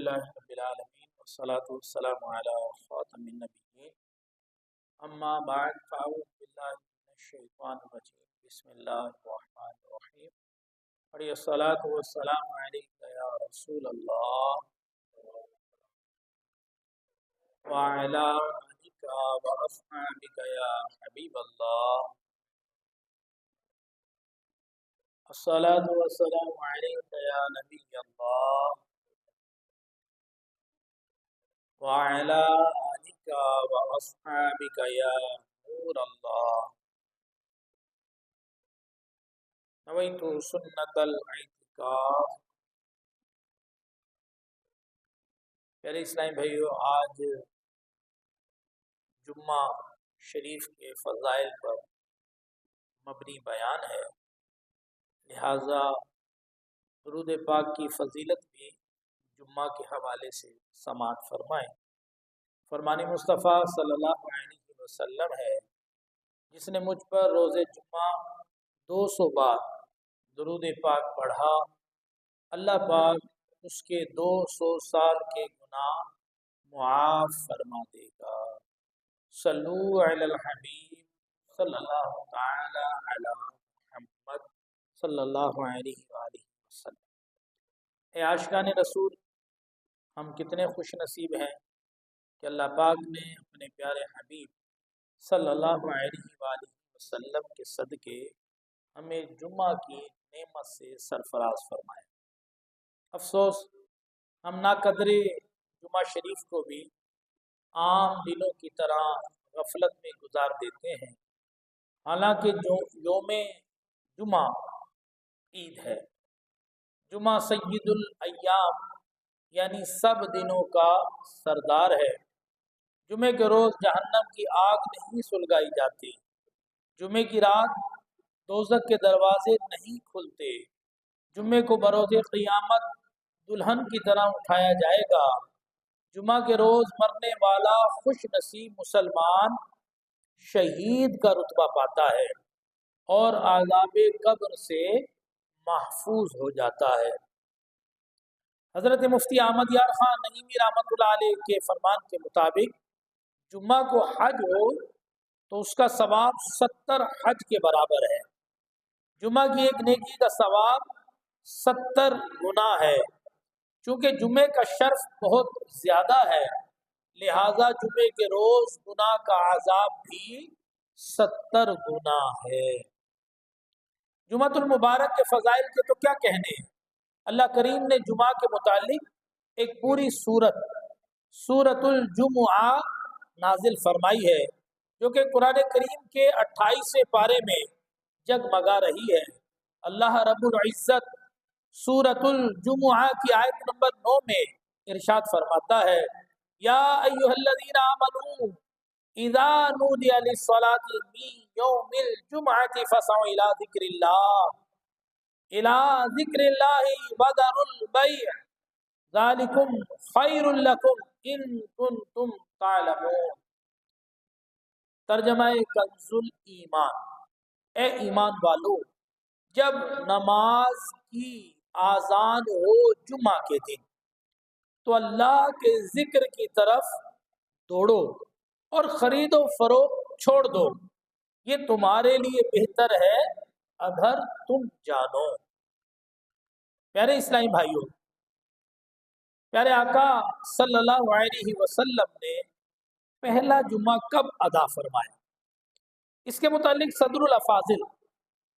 لله رب العالمين والصلاة والسلام على خاتم النبيين أما بعد فأعوذ بالله من الشيطان الرجيم بسم الله الرحمن الرحيم اور الصلاة والسلام عليك يا رسول الله وعلى آلك وأصحابك يا حبيب الله الصلاة والسلام عليك يا نبي الله وعلى آلك وأصحابك يا نور الله نويت سنة الاعتکاف۔ پیارے اسلامی بھائیو، آج جمعہ شریف کے فضائل پر مبنی بیان ہے، لہٰذا درود پاک کی فضیلت بھی جمعہ کے حوالے سے سماعت فرمائیں۔ فرمان مصطفیٰ صلی اللہ علیہ وسلم ہے، جس نے مجھ پر روز جمعہ 200 بار درود پاک پڑھا، اللہ پاک اس کے 200 سال کے گناہ معاف فرما دے گا۔ صلو علی الحبیب صلی اللہ تعالی علی محمد صلی اللہ علیہ وآلہ وسلم۔ اے عاشقان رسول، ہم کتنے خوش نصیب ہیں کہ اللہ پاک نے اپنے پیارے حبیب صلی اللہ علیہ وآلہ وسلم کے صدقے ہمیں جمعہ کی نعمت سے سرفراز فرمایا۔ افسوس، ہم ناقدرے جمعہ شریف کو بھی عام دنوں کی طرح غفلت میں گزار دیتے ہیں، حالانکہ یوم جمعہ عید ہے۔ جمعہ سید الایام یعنی سب دنوں کا سردار ہے۔ جمعے کے روز جہنم کی آگ نہیں سلگائی جاتی، جمعے کی رات دوزخ کے دروازے نہیں کھلتے، جمعے کو بروز قیامت دلہن کی طرح اٹھایا جائے گا۔ جمعہ کے روز مرنے والا خوش نصیب مسلمان شہید کا رتبہ پاتا ہے اور عذاب قبر سے محفوظ ہو جاتا ہے۔ حضرت مفتی احمد یار خان نعیمی رحمۃ اللہ علیہ کے فرمان کے مطابق جمعہ کو حج ہو تو اس کا ثواب 70 حج کے برابر ہے۔ جمعہ کی ایک نیکی کا ثواب 70 گنا ہے۔ چونکہ جمعے کا شرف بہت زیادہ ہے، لہٰذا جمعے کے روز گناہ کا عذاب بھی 70 گنا ہے۔ جمعۃ المبارک کے فضائل کے تو کیا کہنے ہیں۔ اللہ کریم نے جمعہ کے متعلق ایک پوری سورۃ الجمعہ نازل فرمائی ہے، جو کہ قرآن کریم کے 28ویں پارے میں جگمگا رہی ہے۔ اللہ رب العزت سورۃ الجمعہ کی آیت نمبر 9 میں ارشاد فرماتا ہے، یا ایھا الذین آمنوا اذا نودی للصلاۃ من یوم الجمعۃ فاسعوا الی ذکر اللہ وذروا البیع ذالکم خیر لکم ان کنتم تعلمون۔ ترجمہ کنز الایمان، اے ایمان والو، جب نماز کی آذان ہو جمعہ کے دن تو اللہ کے ذکر کی طرف دوڑو اور خرید و فروخت چھوڑ دو، یہ تمہارے لیے بہتر ہے اگر تم جانو۔ پیارے اسلامی بھائیوں، پیارے آقا صلی اللہ علیہ وسلم نے پہلا جمعہ کب ادا فرمایا؟ اس کے متعلق صدر الافاضل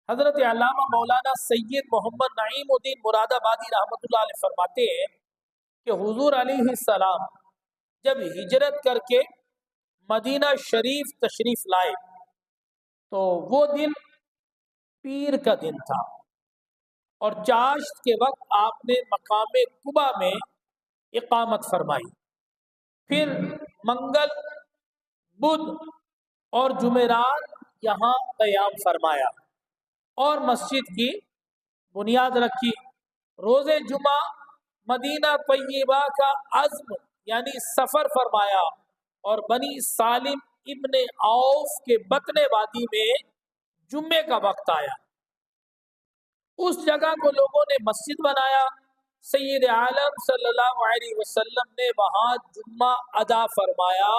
حضرت علامہ مولانا سید محمد نعیم الدین مراد آبادی رحمۃ اللہ علیہ فرماتے ہیں کہ حضور علیہ السلام جب ہجرت کر کے مدینہ شریف تشریف لائے تو وہ دن پیر کا دن تھا، اور چاشت کے وقت آپ نے مقام قباء میں اقامت فرمائی، پھر منگل، بدھ اور جمعرات یہاں قیام فرمایا اور مسجد کی بنیاد رکھی۔ روز جمعہ مدینہ طیبہ کا عزم یعنی سفر فرمایا اور بنی سالم ابن عوف کے بطن وادی میں جمعے کا وقت آیا۔ اس جگہ کو لوگوں نے مسجد بنایا سید عالم صلی اللہ علیہ وسلم نے وہاں جمعہ ادا فرمایا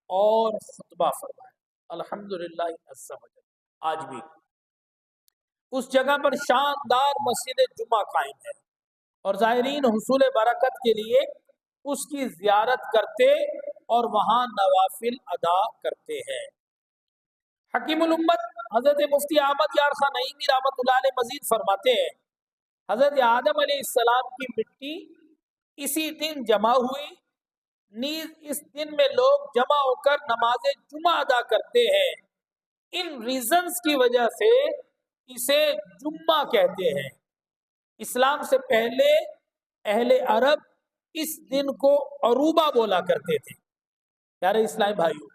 اور خطبہ فرمایا. الحمدللہ عز وجل آج بھی اس جگہ پر شاندار مسجد جمعہ قائم ہے اور زائرین حصول برکت کے لیے اس کی زیارت کرتے اور وہاں نوافل ادا کرتے ہیں. حکیم الامت حضرت مفتی احمد یار خان نعیمی رحمۃ اللہ علیہ مزید فرماتے ہیں حضرت آدم علیہ السلام کی مٹی اسی دن جمع ہوئی، نیز اس دن میں لوگ جمع ہو کر نماز جمعہ ادا کرتے ہیں. ان ریزنز کی وجہ سے اسے جمعہ کہتے ہیں. اسلام سے پہلے اہل عرب اس دن کو عروبہ بولا کرتے تھے. پیارے اسلامی بھائیو،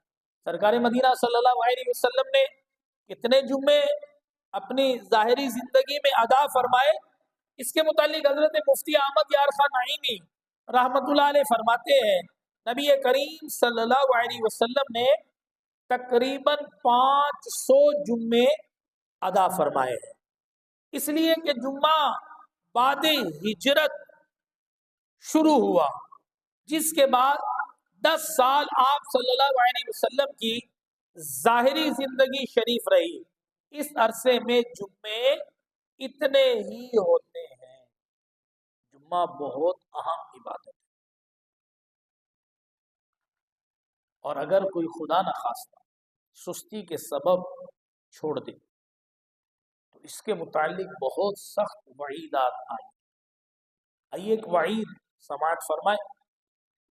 سرکار مدینہ صلی اللہ علیہ وسلم نے کتنے جمعے اپنی ظاہری زندگی میں ادا فرمائے؟ اس کے متعلق حضرت مفتی احمد یار خان نعیمی رحمۃ اللہ علیہ فرماتے ہیں نبی کریم صلی اللہ علیہ وسلم نے تقریباً 500 جمعے ادا فرمائے ہیں. اس لیے کہ جمعہ بعد ہجرت شروع ہوا، جس کے بعد 10 سال آپ صلی اللہ علیہ وسلم کی ظاہری زندگی شریف رہی. اس عرصے میں جمعے اتنے ہی ہوتے ہیں. جمعہ بہت اہم عبادت ہے، اور اگر کوئی خدا نخواستہ سستی کے سبب چھوڑ دے تو اس کے متعلق بہت سخت وعیدات آئی. آئیے ایک وعید سماعت فرمائے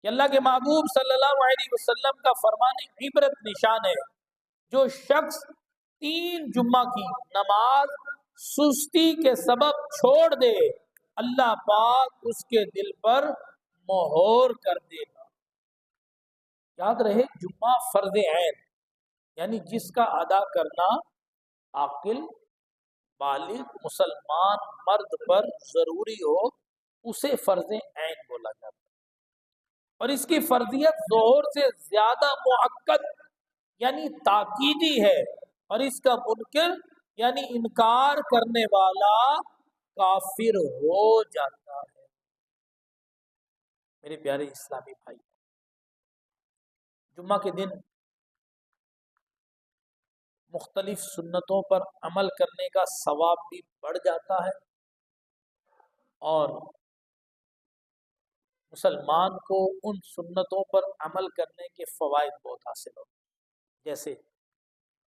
کہ اللہ کے محبوب صلی اللہ علیہ وسلم کا فرمان عبرت نشان ہے، جو شخص 3 جمعہ کی نماز سستی کے سبب چھوڑ دے اللہ پاک اس کے دل پر مہور کر دے گا. یاد رہے جمعہ فرض عین یعنی جس کا ادا کرنا عاقل بالغ مسلمان مرد پر ضروری ہو اسے فرض عین بولا جاتا ہے. اور اس کی فرضیت ظہور سے زیادہ مؤکد یعنی تاکیدی ہے، اور اس کا منکر یعنی انکار کرنے والا کافر ہو جاتا ہے. میرے پیارے اسلامی بھائی، جمعہ کے دن مختلف سنتوں پر عمل کرنے کا ثواب بھی بڑھ جاتا ہے، اور مسلمان کو ان سنتوں پر عمل کرنے کے فوائد بہت حاصل ہوتے ہیں. جیسے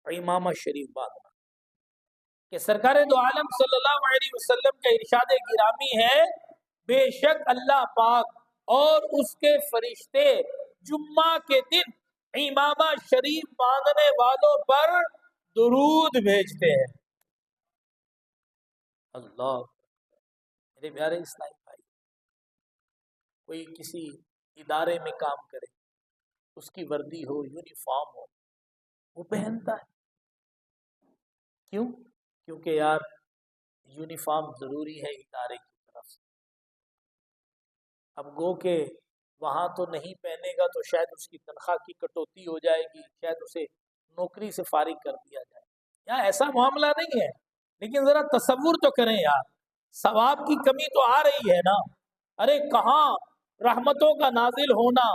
امامہ شریف باندھنا کہ سرکار دو عالم صلی اللہ علیہ وسلم کا ارشاد گرامی ہے بے شک اللہ پاک اور اس کے فرشتے جمعہ کے دن امامہ شریف باندھنے والوں پر درود بھیجتے ہیں. اللہ. میرے پیارے اسلامی بھائی، کوئی کسی ادارے میں کام کرے، اس کی وردی ہو یونیفارم ہو وہ پہنتا ہے. کیوں؟ کیونکہ یار یونیفارم ضروری ہے ادارے کی طرف سے. اب گو کہ وہاں تو نہیں پہنے گا تو شاید اس کی تنخواہ کی کٹوتی ہو جائے گی، شاید اسے نوکری سے فارغ کر دیا جائے. یہاں ایسا معاملہ نہیں ہے، لیکن ذرا تصور تو کریں یار، ثواب کی کمی تو آ رہی ہے نا. ارے کہاں رحمتوں کا نازل ہونا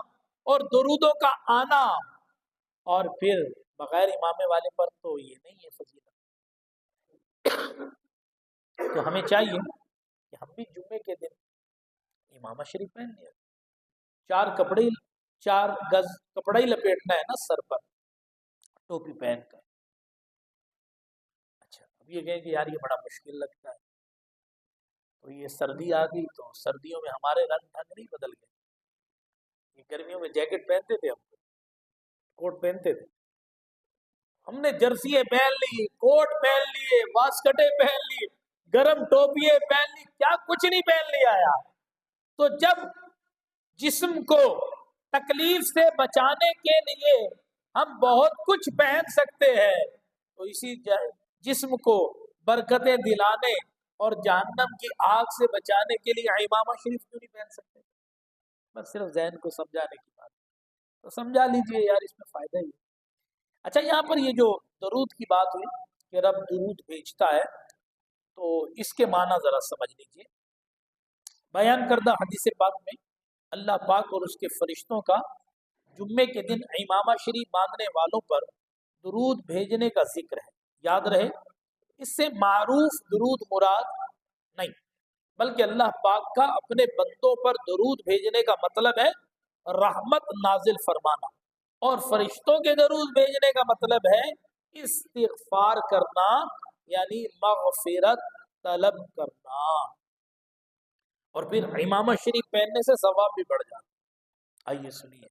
اور درودوں کا آنا، اور پھر بغیر امامے والے پر تو یہ نہیں ہے فضیلت. تو ہمیں چاہیے کہ ہم بھی جمعے کے دن امامہ شریف پہن لیا، 4 گز کپڑا ہی لپیٹنا ہے نا سر پر، ٹوپی پہن کر. اچھا اب یہ کہیں کہ یار یہ بڑا مشکل لگتا ہے، تو یہ سردی آ گئی تو سردیوں میں ہمارے رنگ ڈھنگ نہیں بدل گئے. یہ گرمیوں میں جیکٹ پہنتے تھے، ہم کوٹ پہنتے تھے، ہم نے جرسییں پہن لی، کوٹ پہن لیے، واسکٹیں پہن لی، گرم ٹوپیاں پہن لی، کیا کچھ نہیں پہن لیا یار. تو جب جسم کو تکلیف سے بچانے کے لیے ہم بہت کچھ پہن سکتے ہیں، تو اسی جسم کو برکتیں دلانے اور جہنم کی آگ سے بچانے کے لیے امامہ شریف کیوں نہیں پہن سکتے؟ بس صرف ذہن کو سمجھانے کی بات، تو سمجھا لیجئے یار، اس میں فائدہ ہی ہے. اچھا یہاں پر یہ جو درود کی بات ہوئی کہ رب درود بھیجتا ہے، تو اس کے معنی ذرا سمجھ لیجئے. بیان کردہ حدیث پاک میں اللہ پاک اور اس کے فرشتوں کا جمعے کے دن امامہ شریف باندھنے والوں پر درود بھیجنے کا ذکر ہے. یاد رہے اس سے معروف درود مراد نہیں، بلکہ اللہ پاک کا اپنے بندوں پر درود بھیجنے کا مطلب ہے رحمت نازل فرمانا، اور فرشتوں کے درود بھیجنے کا مطلب ہے استغفار کرنا، یعنی مغفرت طلب کرنا. اور پھر امامہ شریف پہننے سے ثواب بھی بڑھ جاتا. آئیے سنیے،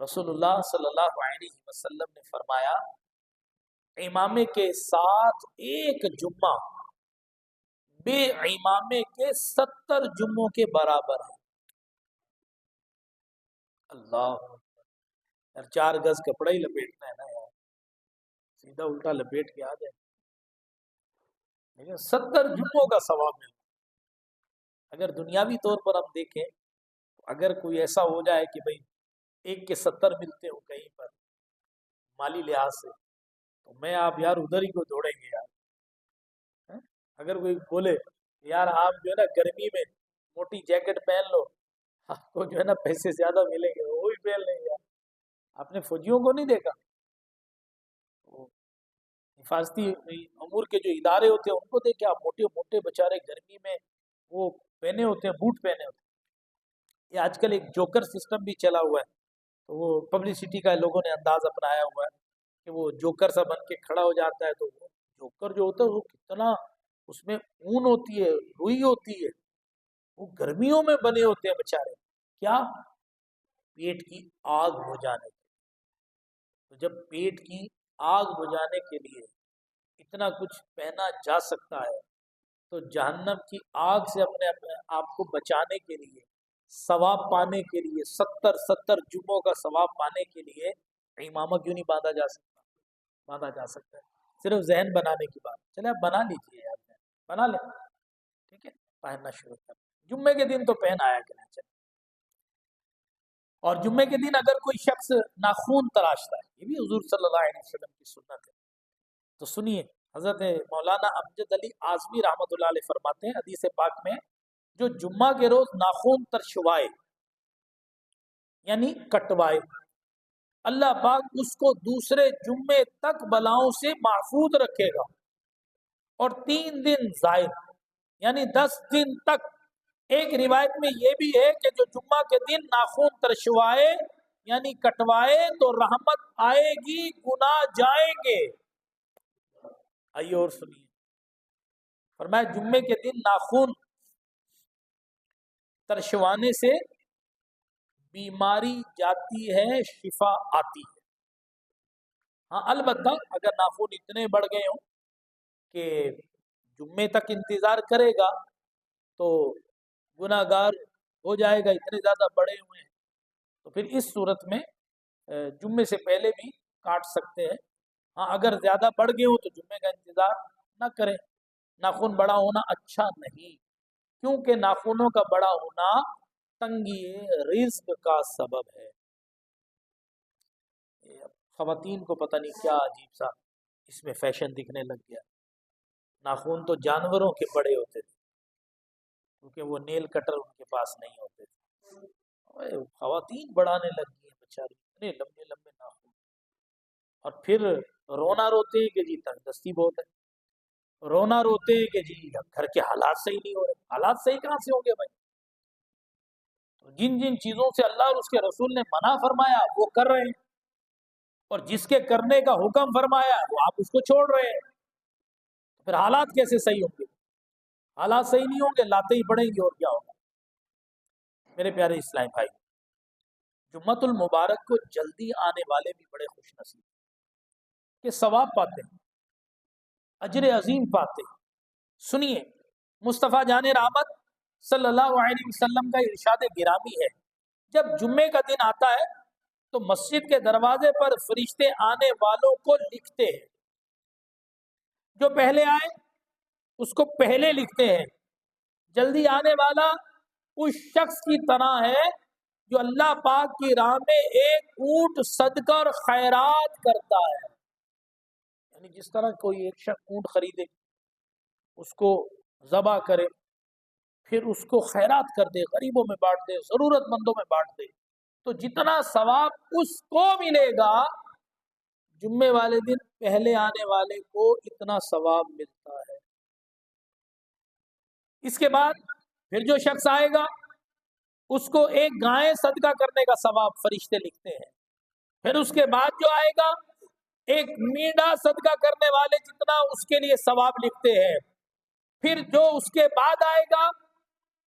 رسول اللہ صلی اللہ علیہ وسلم نے فرمایا امامے کے ساتھ ایک جمعہ بے امامے کے 70 جمعوں کے برابر ہے. اللہ یار 4 گز کپڑا ہی لپیٹنا ہے نا یار، سیدھا الٹا لپیٹ کے آ جائے، لیکن 70 جمعوں کا ثواب ملتا. اگر دنیاوی طور پر ہم دیکھیں تو اگر کوئی ایسا ہو جائے کہ بھئی 1 کے 70 ملتے ہو کہیں پر مالی لحاظ سے، تو میں آپ یار ادھر ہی کو دوڑیں گے یار. اگر کوئی بولے یار آپ جو ہے نا گرمی میں موٹی جیکٹ پہن لو، آپ کو جو ہے نا پیسے زیادہ ملیں گے، وہ بھی پہن لیں گے. آپ نے فوجیوں کو نہیں دیکھا؟ حفاظتی امور کے جو ادارے ہوتے ہیں ان کو دیکھے آپ، موٹے موٹے بےچارے گرمی میں وہ پہنے ہوتے ہیں، بوٹ پہنے ہوتے ہیں. یہ آج کل ایک جوکر سسٹم بھی چلا ہوا ہے، تو وہ پبلسٹی کا لوگوں نے انداز اپنایا ہوا ہے کہ وہ جوکر سا بن کے کھڑا ہو جاتا ہے. تو وہ جوکر جو ہوتا ہے وہ کتنا اس میں اون ہوتی ہے، روئی ہوتی ہے، وہ گرمیوں میں بنے ہوتے ہیں بےچارے. کیا؟ پیٹ کی آگ بجھانے کے. تو جب پیٹ کی آگ بجھانے کے لیے اتنا کچھ پہنا جا سکتا ہے تو جہنم کی آگ سے اپنے آپ کو بچانے کے لیے، ثواب پانے کے لیے، 70 جمعوں کا ثواب پانے کے لیے امامہ کیوں نہیں باندھا جا سکتا؟ باندھا جا سکتا ہے. صرف ذہن بنانے کی بات. چلے آپ بنا لیجیے یار، بنا لیں، ٹھیک ہے، پہننا شروع کر. جمعے کے دن تو پہن آیا کریں. چلے، اور جمعے کے دن اگر کوئی شخص ناخون تراشتا ہے، یہ بھی حضور صلی اللہ علیہ وسلم کی سنت ہے. تو سنیے، حضرت مولانا امجد علی اعظمی رحمۃ اللہ علیہ فرماتے ہیں حدیث پاک میں جو جمعہ کے روز ناخون ترشوائے یعنی کٹوائے، اللہ پاک اس کو دوسرے جمعے تک بلاؤں سے محفوظ رکھے گا، اور 3 دن زائد یعنی 10 دن تک. ایک روایت میں یہ بھی ہے کہ جو جمعہ کے دن ناخون ترشوائے یعنی کٹوائے تو رحمت آئے گی، گناہ جائیں گے. آئیے اور سنیے، فرمایا جمعے کے دن ناخون ترشوانے سے بیماری جاتی ہے، شفا آتی ہے. ہاں البتہ اگر ناخون اتنے بڑھ گئے ہوں کہ جمعے تک انتظار کرے گا تو گناہ گار ہو جائے گا، اتنے زیادہ بڑے ہوئے ہیں، تو پھر اس صورت میں جمعے سے پہلے بھی کاٹ سکتے ہیں. ہاں اگر زیادہ بڑھ گئے ہوں تو جمعے کا انتظار نہ کریں. ناخن بڑا ہونا اچھا نہیں، کیونکہ ناخنوں کا بڑا ہونا تنگی رزق کا سبب ہے. خواتین کو پتہ نہیں کیا عجیب سا اس میں فیشن دکھنے لگ گیا. ناخن تو جانوروں کے بڑے ہوتے تھے کیونکہ وہ نیل کٹر ان کے پاس نہیں ہوتے تھے. خواتین بڑھانے لگ گئی ہیں بیچاری، اتنے لمبے لمبے ناخن. اور پھر رونا روتے ہیں کہ جی تنگ دستی بہت ہے، رونا روتے ہیں کہ جی گھر کے حالات صحیح نہیں ہو رہے. حالات صحیح کہاں سے ہوں گے بھائی؟ تو جن جن چیزوں سے اللہ اور اس کے رسول نے منع فرمایا وہ کر رہے ہیں، اور جس کے کرنے کا حکم فرمایا وہ آپ اس کو چھوڑ رہے ہیں. پھر حالات کیسے صحیح ہوں گے؟ حالات صحیح نہیں ہوں گے، لاتے ہی پڑیں گے، اور کیا ہوگا؟ میرے پیارے اسلام بھائی، جمعۃ المبارک کو جلدی آنے والے بھی بڑے خوش نصیب کہ ثواب پاتے ہیں، اجر عظیم پاتے ہیں. سنیے، مصطفیٰ جان رحمت صلی اللہ علیہ وسلم کا ارشاد گرامی ہے، جب جمعے کا دن آتا ہے تو مسجد کے دروازے پر فرشتے آنے والوں کو لکھتے ہیں. جو پہلے آئے اس کو پہلے لکھتے ہیں. جلدی آنے والا اس شخص کی طرح ہے جو اللہ پاک کی راہ میں ایک اونٹ صدقہ اور خیرات کرتا ہے. یعنی جس طرح کوئی ایک شخص اونٹ خریدے، اس کو ذبح کرے، پھر اس کو خیرات کر دے، غریبوں میں بانٹ دے، ضرورت مندوں میں بانٹ دے، تو جتنا ثواب اس کو ملے گا جمعے والے دن پہلے آنے والے کو اتنا ثواب ملتا ہے۔ اس کے بعد پھر جو شخص آئے گا اس کو ایک گائے صدقہ کرنے کا ثواب فرشتے لکھتے ہیں۔ پھر اس کے بعد جو آئے گا ایک میڈا صدقہ کرنے والے جتنا اس کے لیے ثواب لکھتے ہیں۔ پھر جو اس کے بعد آئے گا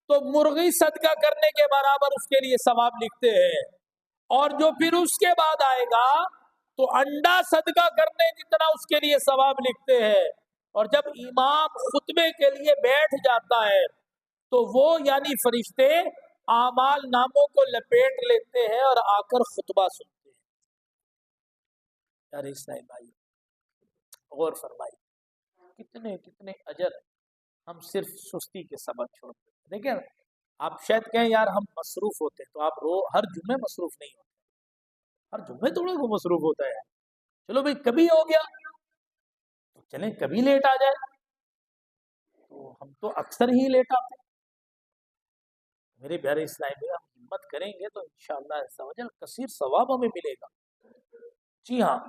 تو مرغی صدقہ کرنے کے برابر اس کے لیے ثواب لکھتے ہیں، اور جو پھر اس کے بعد آئے گا تو انڈا صدقہ کرنے جتنا اس کے لیے ثواب لکھتے ہیں۔ اور جب امام خطبے کے لیے بیٹھ جاتا ہے تو وہ یعنی فرشتے اعمال ناموں کو لپیٹ لیتے ہیں اور آ کر خطبہ سنتے ہیں۔ یار اسلام بھائی غور فرمائی، کتنے کتنے اجر ہم صرف سستی کے سبب چھوڑ دیتے ہیں۔ دیکھیں آپ شاید کہیں یار ہم مصروف ہوتے ہیں، تو آپ ہر جمعے مصروف نہیں ہوتے، ہر جمعے تھوڑے کو مصروف ہوتا ہے۔ چلو بھائی کبھی ہو گیا تو چلیں کبھی لیٹ آ جائے، تو ہم تو اکثر ہی لیٹ آتے ہیں۔ میرے پیارے اسلامی ہم ہمت کریں گے تو انشاءاللہ عز و جل کثیر ثواب ہمیں ملے گا۔ جی ہاں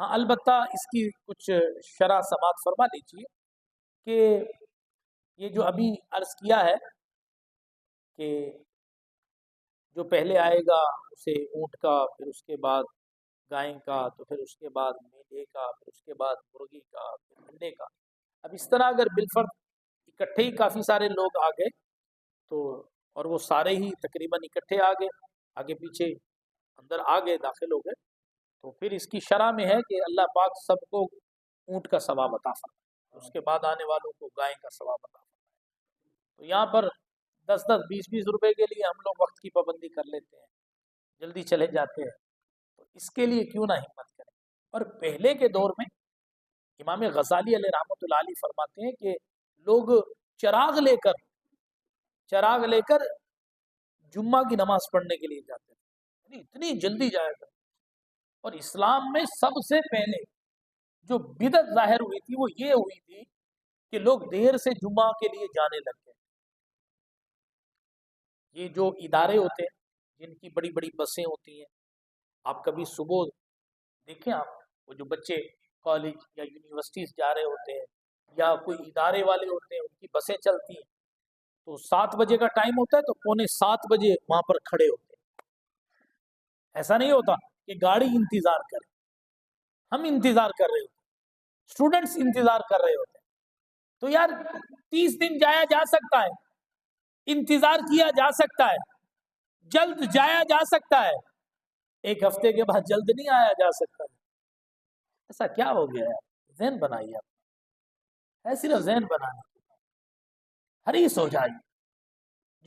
البتہ اس کی کچھ شرح سماعت فرما لیجیے کہ یہ جو ابھی عرض کیا ہے کہ جو پہلے آئے گا اسے اونٹ کا، پھر اس کے بعد گائے کا، تو پھر اس کے بعد میلے کا، پھر اس کے بعد مرغی کا، پھر انڈے کا۔ اب اس طرح اگر بالفرد اکٹھے ہی کافی سارے لوگ آ گئے تو، اور وہ سارے ہی تقریباً اکٹھے آ گئے، آگے پیچھے اندر آ گئے، داخل ہو گئے، تو پھر اس کی شرح میں ہے کہ اللہ پاک سب کو اونٹ کا ثواب عطا فرمائے، اس کے بعد آنے والوں کو گائے کا ثواب عطا فرمائے۔ تو یہاں پر 10-10 20-20 روپے کے لیے ہم لوگ وقت کی پابندی کر لیتے ہیں، جلدی چلے جاتے ہیں، تو اس کے لیے کیوں نہ ہمت کریں۔ اور پہلے کے دور میں امام غزالی علیہ رحمۃ اللہ علیہ فرماتے ہیں کہ لوگ چراغ لے کر جمعہ کی نماز پڑھنے کے لیے جاتے تھے، اتنی جلدی جایا کرتے۔ اور اسلام میں سب سے پہلے جو بدعت ظاہر ہوئی تھی وہ یہ ہوئی تھی کہ لوگ دیر سے جمعہ کے لیے جانے لگ گئے۔ یہ جو ادارے ہوتے ہیں جن کی بڑی بڑی بسیں ہوتی ہیں، آپ کبھی صبح دیکھیں، آپ وہ جو بچے کالج یا یونیورسٹیز جا رہے ہوتے ہیں یا کوئی ادارے والے ہوتے ہیں، ان کی بسیں چلتی ہیں تو 7 بجے کا ٹائم ہوتا ہے تو 6:45 بجے وہاں پر کھڑے ہوتے ہیں۔ ایسا نہیں ہوتا کہ گاڑی انتظار کرے، ہم انتظار کر رہے ہوتے ہیں، اسٹوڈنٹس انتظار کر رہے ہوتے ہیں۔ تو یار 30 دن جایا جا سکتا ہے، انتظار کیا جا سکتا ہے، جلد جایا جا سکتا ہے، 1 ہفتے کے بعد جلد نہیں آیا جا سکتا۔ ایسا کیا ہو گیا ہے؟ ذہن بنائیے، ہے صرف ذہن بنانا، حریص ہو جائیے۔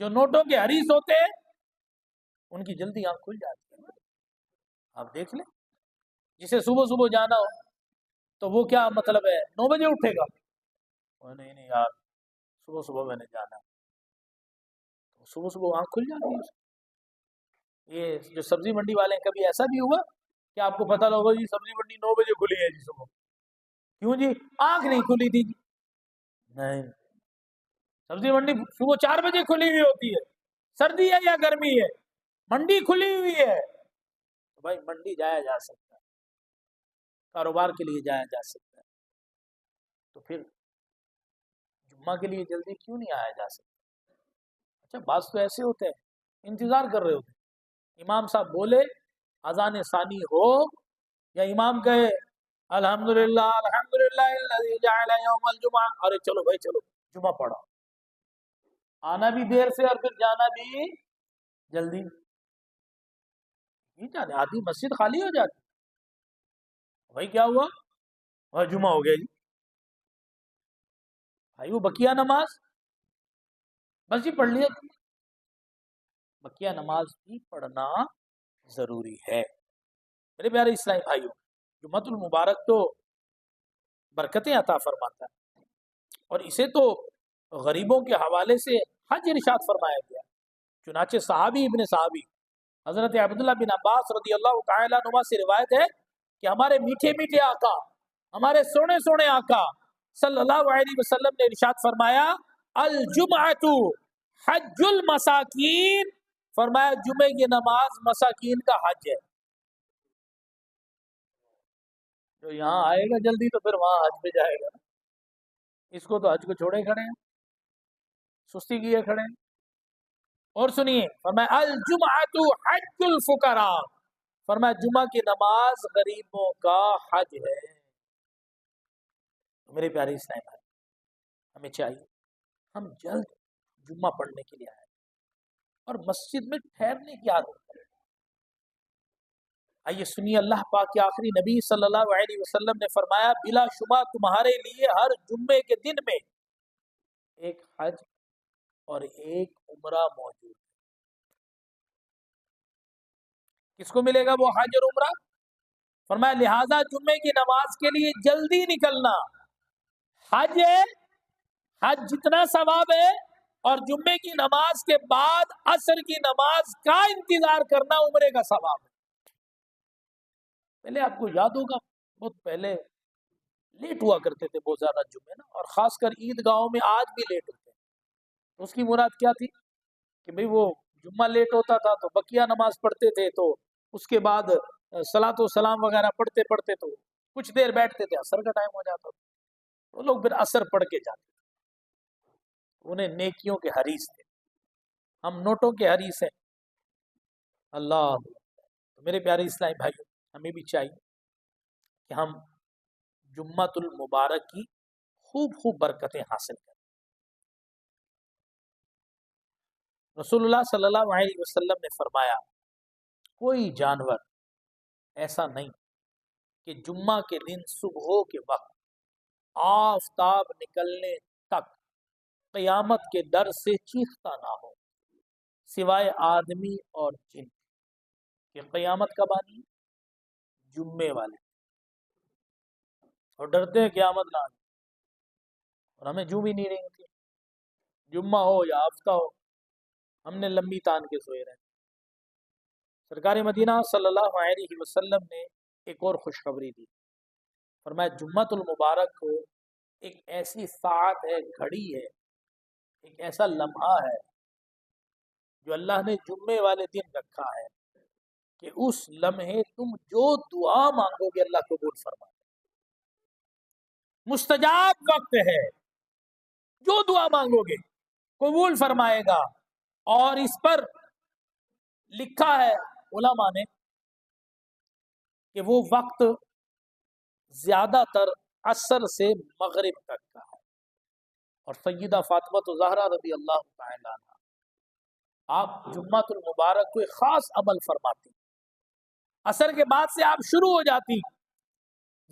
جو نوٹوں کے حریص ہوتے ہیں ان کی جلدی آنکھ کھل جاتی ہے۔ آپ دیکھ لیں، جسے صبح صبح جانا ہو تو وہ کیا مطلب ہے 9 بجے اٹھے گا، نہیں یار صبح صبح میں نے جانا، صبح صبح آنکھ کھل جاتی ہے۔ یہ جو سبزی منڈی والے ہیں، کبھی ایسا بھی ہوا کہ آپ کو پتہ لگا جی سبزی منڈی 9 بجے کھلی ہے جی صبح؟ کیوں جی؟ آنکھ نہیں کھلی تھی جی۔ نہیں، سبزی منڈی صبح 4 بجے کھلی ہوئی ہوتی ہے، سردی ہے یا گرمی ہے، منڈی کھلی ہوئی ہے تو بھائی منڈی جایا جا سکتا ہے، کاروبار کے لیے جایا جا سکتا ہے، تو پھر جمعہ کے لیے جلدی کیوں نہیں آیا جا سکتا؟ اچھا بعض تو ایسے ہوتے ہیں انتظار کر رہے ہوتے ہیں، امام صاحب بولے اذان ثانی ہو یا امام کہے الحمدللہ الحمدللہ الذی جعل یوم الجمعہ، ارے چلو بھائی چلو جمعہ پڑھو، آنا بھی دیر سے اور پھر جانا بھی جلدی، نہیں جانے، آدھی مسجد خالی ہو جاتی، بھائی کیا ہوا؟ اور جمعہ ہو گیا جی۔ بھائی وہ بقیہ نماز بس جی پڑھ لیا، بقیہ نماز بھی پڑھنا ضروری ہے۔ میرے پیارے اسلامی بھائیوں، جمعۃ المبارک تو برکتیں عطا فرماتا ہے، اور اسے تو غریبوں کے حوالے سے حج ارشاد فرمایا گیا۔ چنانچہ صحابی ابن صحابی حضرت عبداللہ بن عباس رضی اللہ تعالیٰ عنہ سے روایت ہے کہ ہمارے میٹھے میٹھے آقا، ہمارے سونے سونے آقا صلی اللہ علیہ وسلم نے ارشاد فرمایا الجمعۃ حج المساکین، فرمایا جمعے کی نماز مساکین کا حج ہے. جو یہاں آئے گا جلدی تو پھر وہاں حج پہ جائے گا. اس کو تو حج کو چھوڑے کھڑے ہیں، سستی کیے کھڑے ہیں. اور سنیے، فرمایا الجمعۃ حج الفقراء، فرمایا جمعہ کی نماز غریبوں کا حج ہے. میرے پیارے اسلام بھائی، ہمیں چاہیے ہم جلد جمعہ پڑھنے کے لیے آئے اور مسجد میں ٹھہرنے کی عادت کریں. آئیے سنیے، اللہ پاک کے آخری نبی صلی اللہ علیہ وسلم نے فرمایا بلا شبہ تمہارے لیے ہر جمعے کے دن میں ایک حج اور ایک عمرہ موجود ہے. کس کو ملے گا وہ حج اور عمرہ؟ فرمایا لہذا جمعے کی نماز کے لیے جلدی نکلنا حج ہے، حج جتنا ثواب ہے، اور جمعے کی نماز کے بعد عصر کی نماز کا انتظار کرنا عمرے کا ثواب ہے. پہلے آپ کو یاد ہوگا بہت پہلے لیٹ ہوا کرتے تھے بہت زیادہ جمعے نا، اور خاص کر عید گاہوں میں آج بھی لیٹ ہوتے ہیں. اس کی مراد کیا تھی کہ بھئی وہ جمعہ لیٹ ہوتا تھا تو بقیہ نماز پڑھتے تھے، تو اس کے بعد صلاۃ و سلام وغیرہ پڑھتے پڑھتے تو کچھ دیر بیٹھتے تھے، عصر کا ٹائم ہو جاتا تھا. وہ لوگ پھر عصر پڑھ کے جاتے تھے، انہیں نیکیوں کے حریص تھے. ہم نوٹوں کے حریص ہیں. اللہ. تو میرے پیارے اسلامی بھائیوں، ہمیں بھی چاہیے کہ ہم جمعۃ المبارک کی خوب خوب برکتیں حاصل کریں. رسول اللہ صلی اللہ علیہ وسلم نے فرمایا کوئی جانور ایسا نہیں کہ جمعہ کے دن صبح کے وقت آفتاب نکلنے تک قیامت کے ڈر سے چیختا نہ ہو سوائے آدمی اور جن. کہ قیامت کب آنی ہے؟ جمعے والے. اور ڈرتے ہیں قیامت نہ آنے، اور ہمیں جو بھی نہیں رہی تھی جمعہ ہو یا ہفتہ ہو، ہم نے لمبی تان کے سوئے رہے. سرکار مدینہ صلی اللہ علیہ وسلم نے ایک اور خوشخبری دی. فرمایا جمعۃ المبارک کو ایک ایسی ساعت ہے، گھڑی ہے، ایک ایسا لمحہ ہے جو اللہ نے جمعے والے دن رکھا ہے کہ اس لمحے تم جو دعا مانگو گے اللہ قبول فرمائے. مستجاب وقت ہے، جو دعا مانگو گے قبول فرمائے گا. اور اس پر لکھا ہے علماء نے کہ وہ وقت زیادہ تر عصر سے مغرب تک کا ہے. اور سیدہ فاطمہ زہرا رضی اللہ تعالی عنہ آپ جمعۃ المبارک کو ایک خاص عمل فرماتی. عصر کے بعد سے آپ شروع ہو جاتی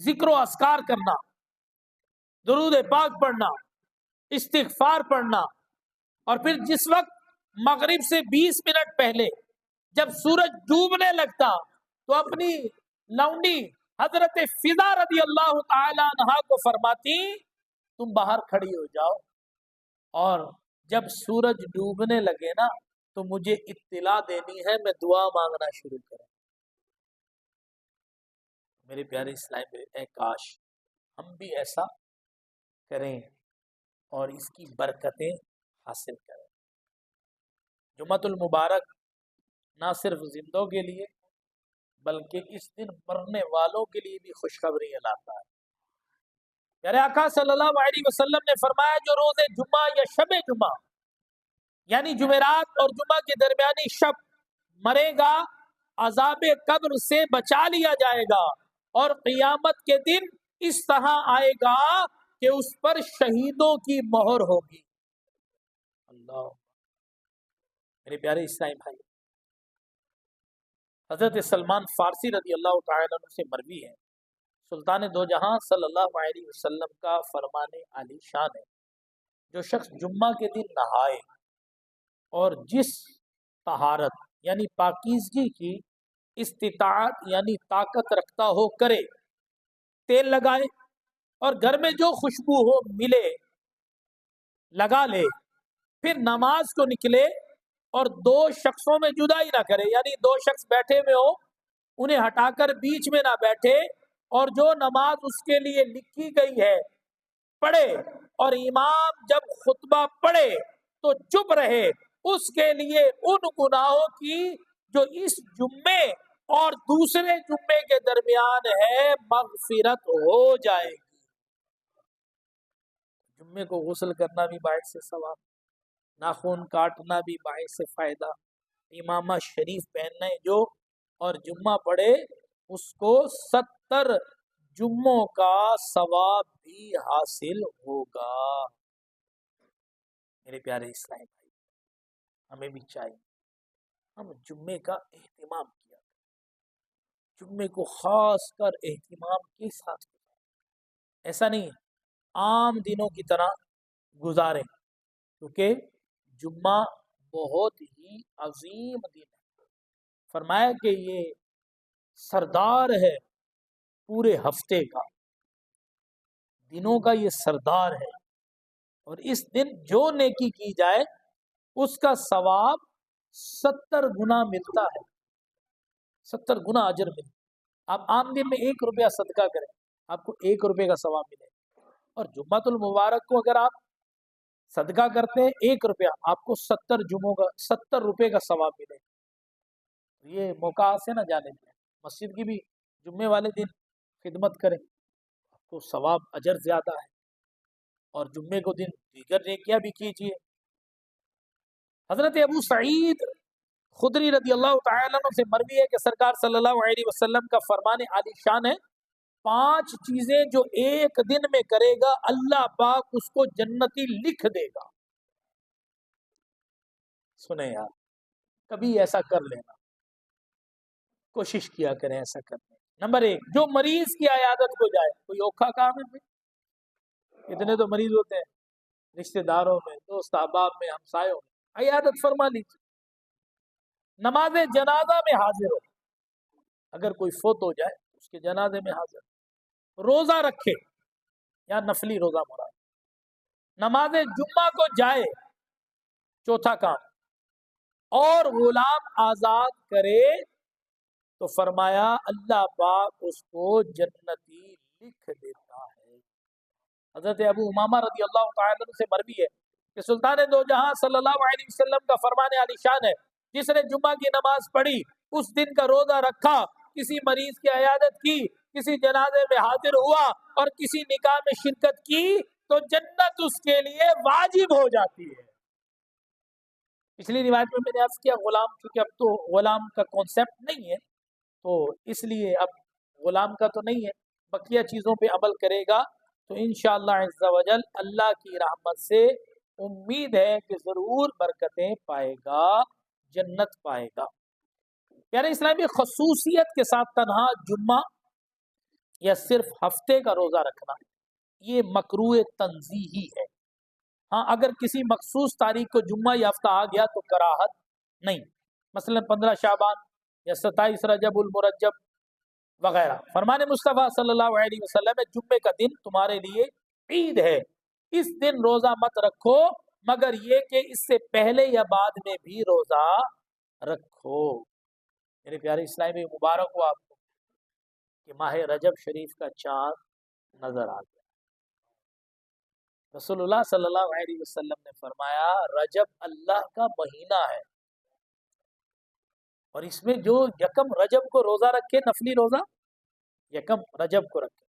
ذکر و اذکار کرنا، درود پاک پڑھنا، استغفار پڑھنا. اور پھر جس وقت مغرب سے 20 منٹ پہلے جب سورج ڈوبنے لگتا تو اپنی لونڈی حضرت فضا رضی اللہ تعالی عنہا کو فرماتی تم باہر کھڑی ہو جاؤ، اور جب سورج ڈوبنے لگے نا تو مجھے اطلاع دینی ہے، میں دعا مانگنا شروع کروں. میرے پیارے اسلام، اے کاش ہم بھی ایسا کریں اور اس کی برکتیں حاصل کریں. جمعۃ المبارک نہ صرف زندوں کے لیے بلکہ اس دن مرنے والوں کے لیے بھی خوشخبری لاتا ہے. پیارے آقا صلی اللہ علیہ وسلم نے فرمایا جو روز جمعہ یا شب جمعہ یعنی جمعرات اور جمعہ کے درمیانی شب مرے گا عذاب قبر سے بچا لیا جائے گا، اور قیامت کے دن اس طرح آئے گا کہ اس پر شہیدوں کی مہر ہوگی. اللہ. میرے پیارے اسلامی بھائی، حضرت سلمان فارسی رضی اللہ تعالیٰ عنہ سے مروی ہے سلطان دو جہاں صلی اللہ علیہ وسلم کا فرمان عالی شان ہے جو شخص جمعہ کے دن نہائے اور جس طہارت یعنی پاکیزگی کی استطاعت یعنی طاقت رکھتا ہو کرے، تیل لگائے اور گھر میں جو خوشبو ہو ملے لگا لے، پھر نماز کو نکلے اور دو شخصوں میں جدائی نہ کرے، یعنی دو شخص بیٹھے ہوئے ہو انہیں ہٹا کر بیچ میں نہ بیٹھے، اور جو نماز اس کے لیے لکھی گئی ہے پڑھے، اور امام جب خطبہ پڑھے تو چپ رہے، اس کے لیے ان گناہوں کی جو اس جمعے اور دوسرے جمعے کے درمیان ہے مغفرت ہو جائے گی۔ جمعے کو غسل کرنا بھی باعث سے ثواب، ناخن کاٹنا بھی باعث سے فائدہ، امامہ شریف پہننا ہے جو اور جمعہ پڑھے اس کو 70 جمعوں کا ثواب بھی حاصل ہوگا۔ میرے پیارے اسلام بھائی، ہمیں بھی چاہیے ہم جمعے کا اہتمام کیا کریں، جمعے کو خاص کر اہتمام کے ساتھ گزاریں۔ ایسا نہیں ہے عام دنوں کی طرح گزاریں، کیونکہ جمعہ بہت ہی عظیم دن ہے۔ فرمایا کہ یہ سردار ہے پورے ہفتے کا، دنوں کا یہ سردار ہے، اور اس دن جو نیکی کی جائے اس کا ثواب 70 گنا ملتا ہے، 70 گنا اجر ملتا ہے۔ آپ عام دن میں 1 روپیہ صدقہ کریں، آپ کو 1 روپے کا ثواب ملے گا، اور جمعۃ المبارک کو اگر آپ صدقہ کرتے ہیں 1 روپیہ، آپ کو 70 جمعوں کا 70 روپے کا ثواب ملے گا۔ یہ موقع سے نہ جانے دیں، مسجد کی بھی جمعے والے دن خدمت کریں تو ثواب اجر زیادہ ہے، اور جمعے کو دن دیگر نیکیاں بھی کیجیے۔ حضرت ابو سعید خدری رضی اللہ تعالیٰ عنہ سے مروی ہے کہ سرکار صلی اللہ علیہ وسلم کا فرمان عالی شان ہے، 5 چیزیں جو ایک دن میں کرے گا اللہ پاک اس کو جنتی لکھ دے گا۔ سنیں یار، کبھی ایسا کر لینا، کوشش کیا کریں ایسا کرنے۔ نمبر 1، جو مریض کی عیادت کو جائے، کوئی اوکھا کام ہے؟ اتنے تو مریض ہوتے ہیں رشتہ داروں میں، دوست احباب میں، ہمسایوں میں، عیادت فرما لیجیے۔ نماز جنازہ میں حاضر ہو، اگر کوئی فوت ہو جائے اس کے جنازے میں حاضر ہو۔ روزہ رکھے، یا نفلی روزہ مراد، نماز جمعہ کو جائے، چوتھا کام، اور غلام آزاد کرے تو فرمایا اللہ پاک اس کو جنتی لکھ دیتا ہے۔ حضرت ابو امامہ رضی اللہ تعالیٰ عنہ سے مروی ہے کہ سلطان دو جہاں صلی اللہ علیہ وسلم کا فرمان عالی شان ہے، جس نے جمعہ کی نماز پڑھی، اس دن کا روزہ رکھا، کسی مریض کی عیادت کی، کسی جنازے میں حاضر ہوا اور کسی نکاح میں شرکت کی تو جنت اس کے لیے واجب ہو جاتی ہے۔ پچھلی روایت میں نے عرض کیا غلام، کیونکہ اب تو غلام کا کانسیپٹ نہیں ہے تو اس لیے اب غلام کا تو نہیں ہے، بقیہ چیزوں پہ عمل کرے گا تو انشاءاللہ عز و جل اللہ کی رحمت سے امید ہے کہ ضرور برکتیں پائے گا، جنت پائے گا۔ پیارے اسلامی، خصوصیت کے ساتھ تنہا جمعہ یا صرف ہفتے کا روزہ رکھنا یہ مکروہ تنزیہی ہے۔ ہاں، اگر کسی مخصوص تاریخ کو جمعہ یا ہفتہ آ گیا تو کراہت نہیں، مثلا 15 شعبان یا 27 رجب المرجب وغیرہ۔ فرمان مصطفیٰ صلی اللہ علیہ وسلم ہے جمعے کا دن تمہارے لیے عید ہے، اس دن روزہ مت رکھو مگر یہ کہ اس سے پہلے یا بعد میں بھی روزہ رکھو۔ میرے پیارے اسلامی مبارک ہو آپ کو کہ ماہ رجب شریف کا چاند نظر آ گیا۔ رسول اللہ صلی اللہ علیہ وسلم نے فرمایا رجب اللہ کا مہینہ ہے، اور اس میں جو یکم رجب کو روزہ رکھے، نفلی روزہ یکم رجب کو رکھے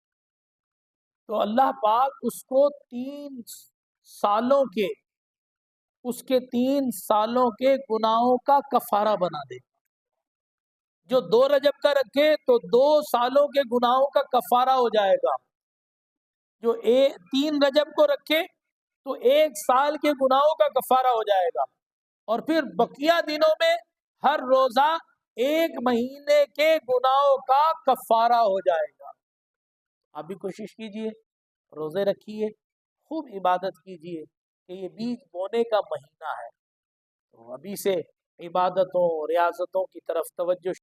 تو اللہ پاک اس کو 3 سالوں کے اس کے 3 سالوں کے گناہوں کا کفارہ بنا دے۔ جو 2 رجب کا رکھے تو 2 سالوں کے گناہوں کا کفارہ ہو جائے گا، جو 3 رجب کو رکھے تو 1 سال کے گناہوں کا کفارہ ہو جائے گا، اور پھر بقیہ دنوں میں ہر روزہ 1 مہینے کے گناہوں کا کفارہ ہو جائے گا۔ آپ بھی کوشش کیجئے، روزے رکھیے، خوب عبادت کیجئے کہ یہ بیج بونے کا مہینہ ہے، تو ابھی سے عبادتوں ریاضتوں کی طرف توجہ